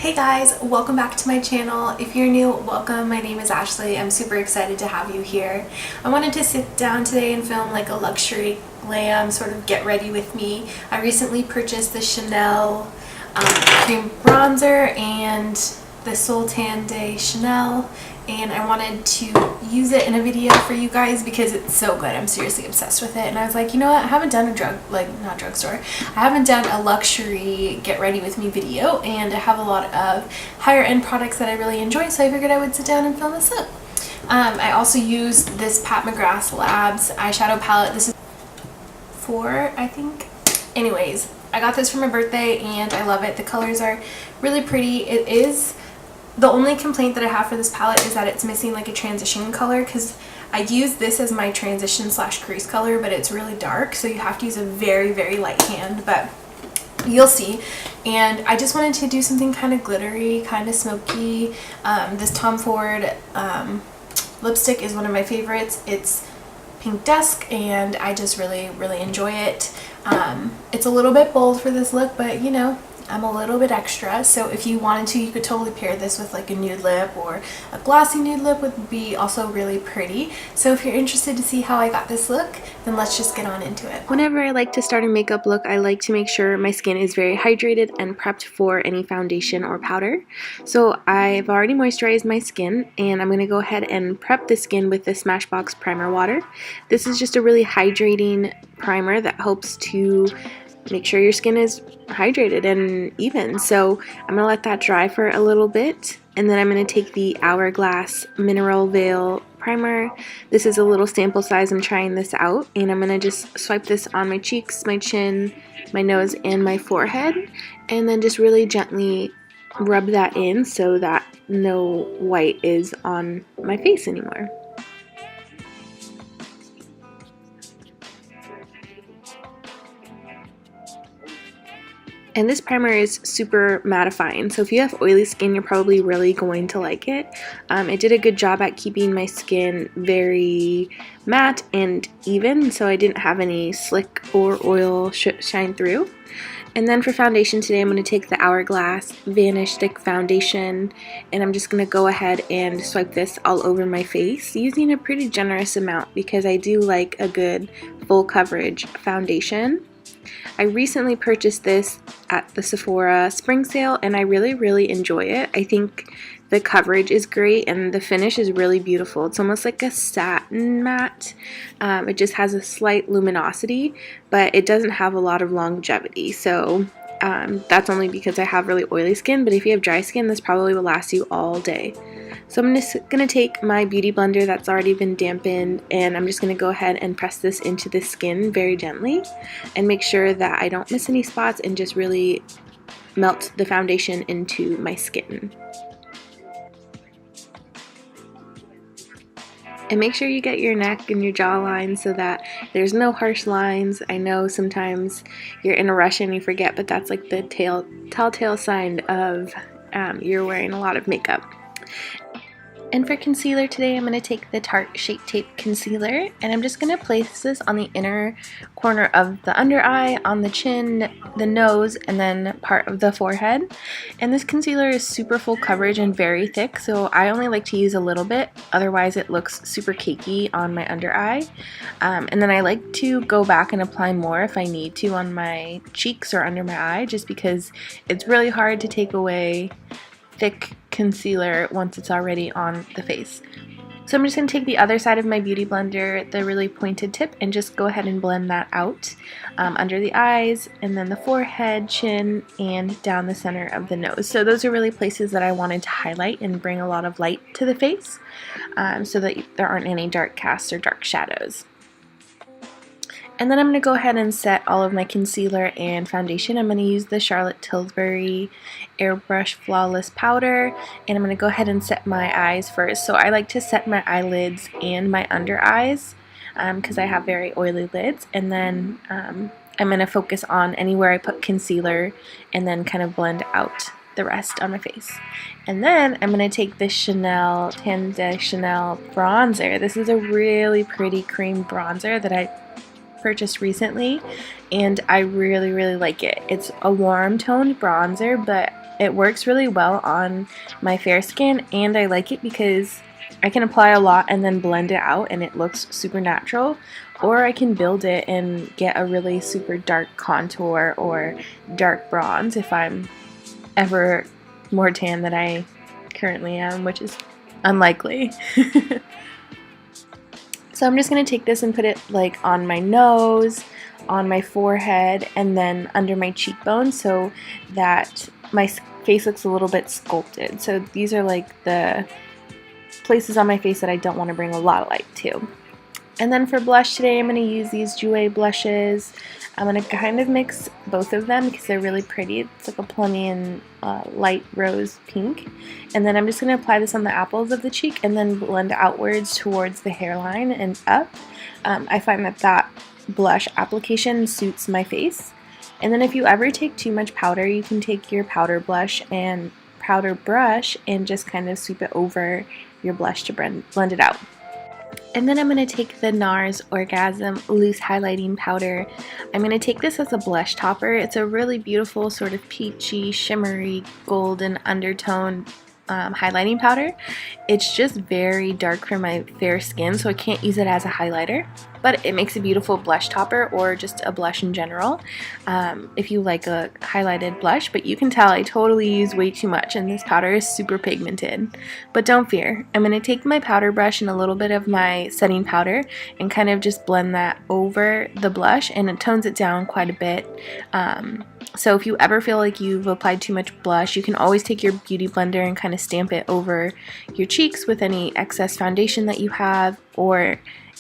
Hey guys, welcome back to my channel. If you're new, welcome. My name is Ashley. I'm super excited to have you here. I wanted to sit down today and film like a luxury glam sort of get ready with me. I recently purchased the Chanel cream bronzer and the Sol Tan de Chanel, and I wanted to use it in a video for you guys because it's so good. I'm seriously obsessed with it, and I was like, you know what, I haven't done a not drugstore, I haven't done a luxury get ready with me video, and I have a lot of higher end products that I really enjoy, so I figured I would sit down and film this up. I also used this Pat McGrath Labs eyeshadow palette. This is 4, I think. Anyways, I got this for my birthday and I love it. The colors are really pretty. It is, the only complaint that I have for this palette is that it's missing like a transition color, because I use this as my transition / crease color, but it's really dark, so you have to use a very light hand, but you'll see. And I just wanted to do something kind of glittery, kind of smoky. This Tom Ford lipstick is one of my favorites. It's Pink Dusk and I just really enjoy it. It's a little bit bold for this look, but you know, I'm a little bit extra, so if you wanted to, you could totally pair this with like a nude lip, or a glossy nude lip would be also really pretty. So if you're interested to see how I got this look, then let's just get on into it. Whenever I like to start a makeup look, I like to make sure my skin is very hydrated and prepped for any foundation or powder. So I've already moisturized my skin, and I'm going to go ahead and prep the skin with the Smashbox primer water. This is just a really hydrating primer that helps to make sure your skin is hydrated and even. So I'm gonna let that dry for a little bit, and then I'm gonna take the Hourglass Mineral Veil primer. This is a little sample size. I'm trying this out, and I'm gonna just swipe this on my cheeks, my chin, my nose, and my forehead, and then just really gently rub that in so that no white is on my face anymore. And this primer is super mattifying, so if you have oily skin, you're probably really going to like it. It did a good job at keeping my skin very matte and even, so I didn't have any slick or oil shine through. And then for foundation today, I'm going to take the Hourglass Vanish Stick Foundation, and I'm just going to go ahead and swipe this all over my face, using a pretty generous amount because I do like a good full coverage foundation. I recently purchased this at the Sephora spring sale, and I really enjoy it. I think the coverage is great and the finish is really beautiful. It's almost like a satin matte. It just has a slight luminosity, but it doesn't have a lot of longevity. So that's only because I have really oily skin, but if you have dry skin, this probably will last you all day. So I'm just going to take my beauty blender that's already been dampened, and I'm just going to go ahead and press this into the skin very gently and make sure that I don't miss any spots and just really melt the foundation into my skin. And make sure you get your neck and your jawline so that there's no harsh lines. I know sometimes you're in a rush and you forget, but that's like the telltale sign of you're wearing a lot of makeup. And for concealer today, I'm going to take the Tarte Shape Tape Concealer, and I'm just going to place this on the inner corner of the under eye, on the chin, the nose, and then part of the forehead. And this concealer is super full coverage and very thick, so I only like to use a little bit, otherwise it looks super cakey on my under eye. And then I like to go back and apply more if I need to on my cheeks or under my eye, just because it's really hard to take away thick concealer once it's already on the face. So I'm just going to take the other side of my beauty blender, the really pointed tip, and just go ahead and blend that out under the eyes, and then the forehead, chin, and down the center of the nose. So those are really places that I wanted to highlight and bring a lot of light to the face, so that there aren't any dark casts or dark shadows. And then I'm going to go ahead and set all of my concealer and foundation. I'm going to use the Charlotte Tilbury Airbrush Flawless Powder, and I'm going to go ahead and set my eyes first. So I like to set my eyelids and my under eyes because I have very oily lids, and then I'm going to focus on anywhere I put concealer and then kind of blend out the rest on my face. And then I'm going to take the Chanel Tan de Chanel bronzer. This is a really pretty cream bronzer that I purchased recently, and I really like it. It's a warm toned bronzer, but It works really well on my fair skin, and I like it because I can apply a lot and then blend it out and it looks super natural, or I can build it and get a really super dark contour or dark bronze if I'm ever more tan than I currently am, which is unlikely. So I'm just going to take this and put it like on my nose, on my forehead, and then under my cheekbone so that my face looks a little bit sculpted. So these are like the places on my face that I don't want to bring a lot of light to. And then for blush today, I'm going to use these Jouer blushes. I'm going to kind of mix both of them because they're really pretty. It's like a plummy and light rose pink. And then I'm just going to apply this on the apples of the cheek and then blend outwards towards the hairline and up. I find that that blush application suits my face. And then if you ever take too much powder, you can take your powder blush and powder brush and just kind of sweep it over your blush to blend it out. And then I'm going to take the NARS Orgasm Loose Highlighting Powder. I'm going to take this as a blush topper. It's a really beautiful sort of peachy, shimmery, golden undertone highlighting powder. It's just very dark for my fair skin, so I can't use it as a highlighter, but it makes a beautiful blush topper or just a blush in general if you like a highlighted blush. But you can tell I totally use way too much, and this powder is super pigmented. But don't fear, I'm going to take my powder brush and a little bit of my setting powder and kind of just blend that over the blush, and it tones it down quite a bit. So if you ever feel like you've applied too much blush, you can always take your beauty blender and kind of stamp it over your cheeks with any excess foundation that you have,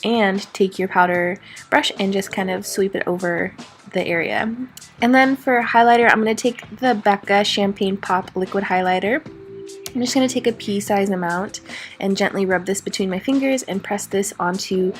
and take your powder brush and just kind of sweep it over the area. And then for highlighter, I'm going to take the BECCA Champagne Pop Liquid Highlighter. I'm just going to take a pea-size amount and gently rub this between my fingers and press this onto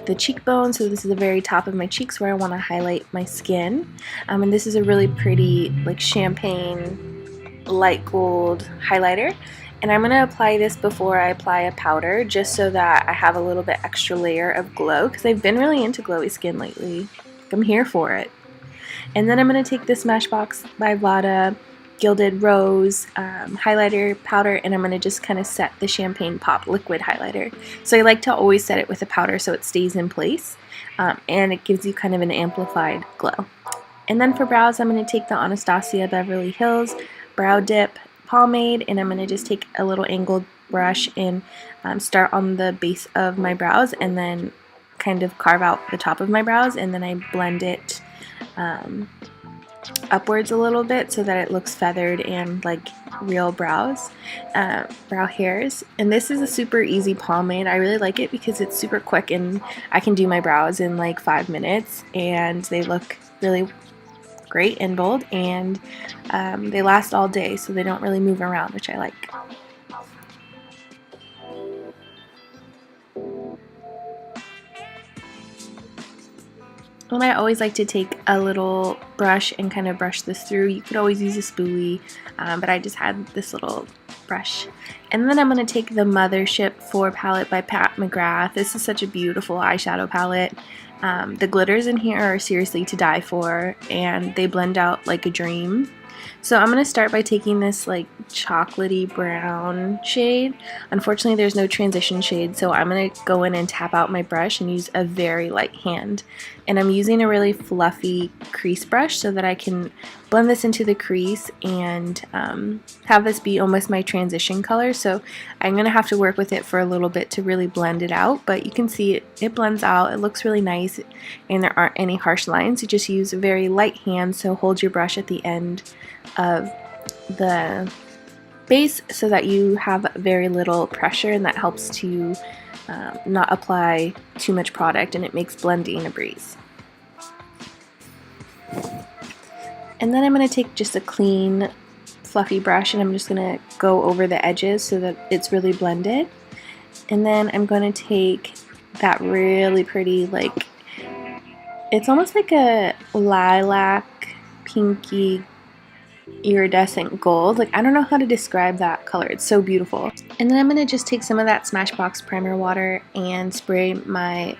the cheekbone. So this is the very top of my cheeks where I want to highlight my skin. And this is a really pretty like champagne light gold highlighter. And I'm going to apply this before I apply a powder, just so that I have a little bit extra layer of glow, because I've been really into glowy skin lately. I'm here for it. And then I'm going to take the Smashbox by Vlada Gilded Rose highlighter powder, and I'm going to just kind of set the Champagne Pop liquid highlighter. So I like to always set it with a powder so it stays in place, and it gives you kind of an amplified glow. And then for brows, I'm going to take the Anastasia Beverly Hills Brow Dip pomade, and I'm going to just take a little angled brush and start on the base of my brows and then kind of carve out the top of my brows, and then I blend it upwards a little bit so that it looks feathered and like real brow hairs. And this is a super easy pomade. I really like it because it's super quick and I can do my brows in like 5 minutes and they look really great and bold, and they last all day, so they don't really move around, which I like. And I always like to take a little brush and kind of brush this through. You could always use a spoolie, but I just had this little brush. And then I'm going to take the Mothership 4 palette by McGrath. This is such a beautiful eyeshadow palette. The glitters in here are seriously to die for, and they blend out like a dream. So I'm going to start by taking this like chocolatey brown shade. Unfortunately, there's no transition shade, so I'm going to go in and tap out my brush and use a very light hand. And I'm using a really fluffy crease brush so that I can blend this into the crease and have this be almost my transition color. So I'm going to have to work with it for a little bit to really blend it out, but you can see it blends out. It looks really nice, and there aren't any harsh lines. You just use a very light hand, so hold your brush at the end of the base so that you have very little pressure, and that helps to not apply too much product, and it makes blending a breeze. And then I'm going to take just a clean fluffy brush and I'm just going to go over the edges so that it's really blended. And then I'm going to take that really pretty, like, it's almost like a lilac pinky iridescent gold. Like, I don't know how to describe that color. It's so beautiful. And then I'm going to just take some of that Smashbox primer water and spray my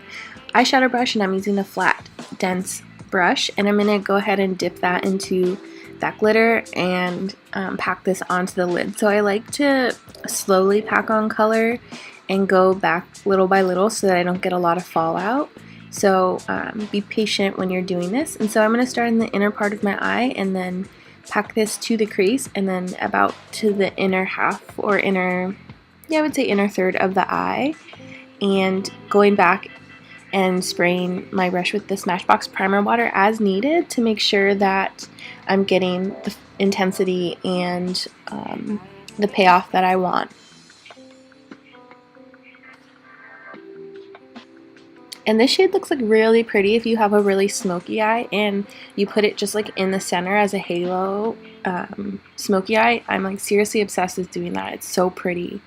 eyeshadow brush, and I'm using a flat, dense brush, and I'm going to go ahead and dip that into that glitter and pack this onto the lid. So I like to slowly pack on color and go back little by little so that I don't get a lot of fallout. So be patient when you're doing this. And so I'm going to start in the inner part of my eye and then pack this to the crease and then about to the inner half or inner, yeah, I would say inner third of the eye, and going back and spraying my brush with the Smashbox primer water as needed to make sure that I'm getting the intensity and the payoff that I want. And this shade looks like really pretty if you have a really smoky eye and you put it just like in the center as a halo smoky eye. I'm like seriously obsessed with doing that. It's so pretty.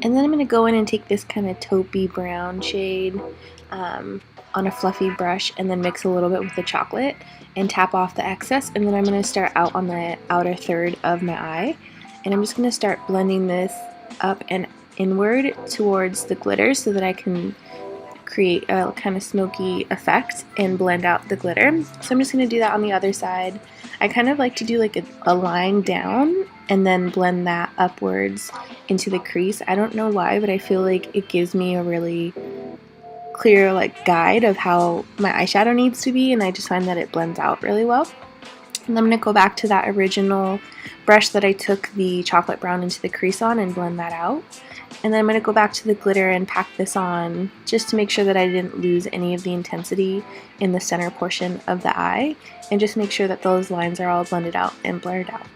And then I'm going to go in and take this kind of taupey brown shade on a fluffy brush and then mix a little bit with the chocolate and tap off the excess. And then I'm going to start out on the outer third of my eye. And I'm just going to start blending this up and inward towards the glitter so that I can create a kind of smoky effect and blend out the glitter. So I'm just going to do that on the other side. I kind of like to do like a line down and then blend that upwards into the crease. I don't know why, but I feel like it gives me a really clear like guide of how my eyeshadow needs to be, and I just find that it blends out really well. And I'm going to go back to that original brush that I took the chocolate brown into the crease on and blend that out. And then I'm going to go back to the glitter and pack this on just to make sure that I didn't lose any of the intensity in the center portion of the eye, and just make sure that those lines are all blended out and blurred out.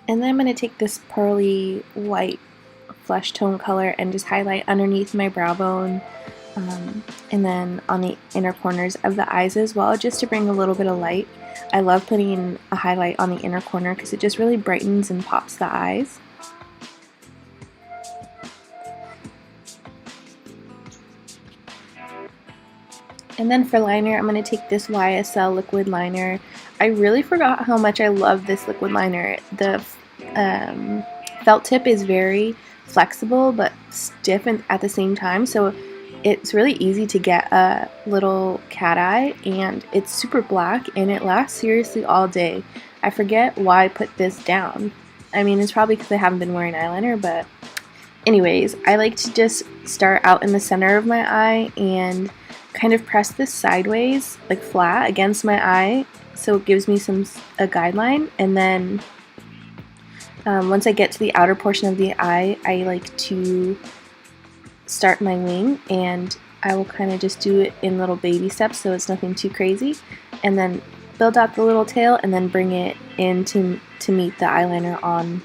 And then I'm going to take this pearly white flesh tone color and just highlight underneath my brow bone and then on the inner corners of the eyes as well, just to bring a little bit of light. I love putting a highlight on the inner corner because it just really brightens and pops the eyes. And then for liner, I'm going to take this YSL liquid liner. I really forgot how much I love this liquid liner. The felt tip is very flexible but stiff at the same time, so it's really easy to get a little cat eye, and it's super black and it lasts seriously all day. I forget why I put this down. I mean, it's probably because I haven't been wearing eyeliner, but anyways, I like to just start out in the center of my eye and kind of press this sideways, like flat against my eye, so it gives me a guideline. And then once I get to the outer portion of the eye, I like to start my wing, and I will kind of just do it in little baby steps so it's nothing too crazy, and then build out the little tail and then bring it in to meet the eyeliner on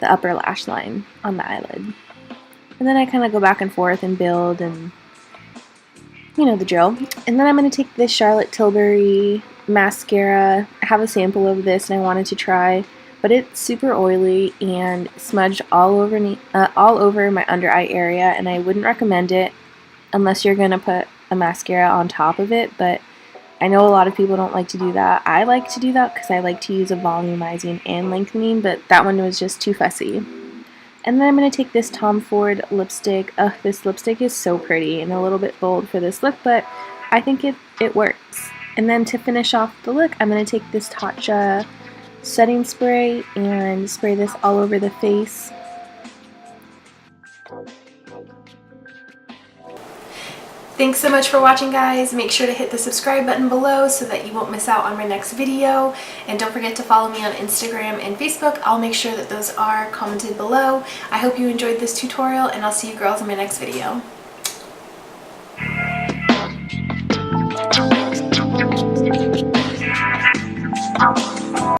the upper lash line on the eyelid. And then I kind of go back and forth and build, and you know the drill. And then I'm going to take this Charlotte Tilbury mascara. I have a sample of this and I wanted to try, but it's super oily and smudged all over my under eye area, and I wouldn't recommend it unless you're going to put a mascara on top of it. But I know a lot of people don't like to do that. I like to do that because I like to use a volumizing and lengthening, but that one was just too fussy. And then I'm going to take this Tom Ford lipstick. Ugh, this lipstick is so pretty and a little bit bold for this look, but I think it works. And then to finish off the look, I'm going to take this Tarte setting spray and spray this all over the face. Thanks so much for watching, guys. Make sure to hit the subscribe button below so that you won't miss out on my next video. And don't forget to follow me on Instagram and Facebook. I'll make sure that those are commented below. I hope you enjoyed this tutorial, and I'll see you girls in my next video.